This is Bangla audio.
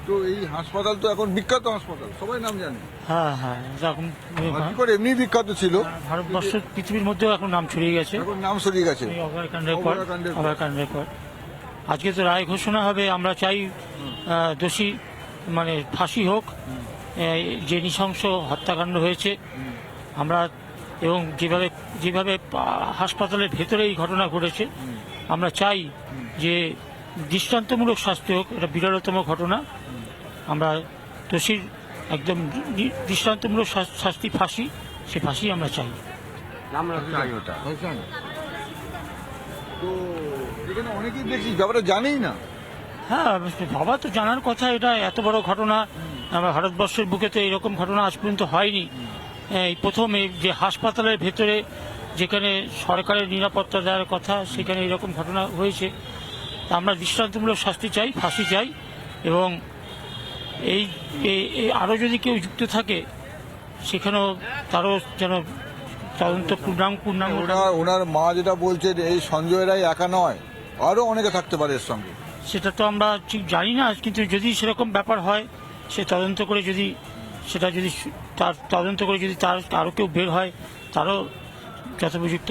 তো এই হাসপাতাল তো এখন বিখ্যাত হাসপাতাল, সবাই নাম জানে। হ্যাঁ হ্যাঁ, এখন কি করে এমনি বিখ্যাত ছিল, ভারতবর্ষ পৃথিবীর মধ্যেও এখন নাম ছড়িয়ে গেছে। এখন নাম সরিয়ে গেছে। এই অভয়াকাণ্ডের পর অভয়াকাণ্ডের পর। অভয়াকাণ্ডের পর আজকে তো রায় ঘোষণা হবে। আমরা চাই দোষী মানে ফাঁসি হোক। যে নৃশংস হত্যাকাণ্ড হয়েছে আমরা, এবং যেভাবে যেভাবে হাসপাতালের ভেতরে এই ঘটনা ঘটেছে, আমরা চাই যে দৃষ্টান্তমূলক শাস্তি হোক। এটা বিরলতম ঘটনা। আমরা দোষীর একদম দৃষ্টান্তমূলক শাস্তি, ফাঁসি, সে ফাঁসি আমরা চাই। আমরা চাই ওটা। বুঝছেন? তো এখানে অনেকেই দেখছি ব্যাপারটা জানেই না। হ্যাঁ, বাবা তো জানার কথা। এটা এত বড় ঘটনা আমার ভারতবর্ষের বুকে তো এরকম ঘটনা আজ পর্যন্ত হয়নি। এই প্রথম এই যে হাসপাতালের ভেতরে যেখানে সরকারের নিরাপত্তা দেওয়ার কথা, সেখানে এরকম ঘটনা হয়েছে। আমরা দৃষ্টান্তমূলক শাস্তি চাই, ফাঁসি চাই, এবং এই আরও যদি কেউ যুক্ত থাকে সেখানেও তারও যেন তদন্ত পূর্ণাঙ্গ। ওনার মা যেটা বলছে যে এই সঞ্জয় রায় একা নয়, আরো অনেকে থাকতে পারে এর সঙ্গে। সেটা তো আমরা ঠিক জানি না, কিন্তু যদি সেরকম ব্যাপার হয়, সে তদন্ত করে যদি সেটা যদি তার তদন্ত করে যদি তার আরও কেউ বের হয়, তারও যথোপযুক্ত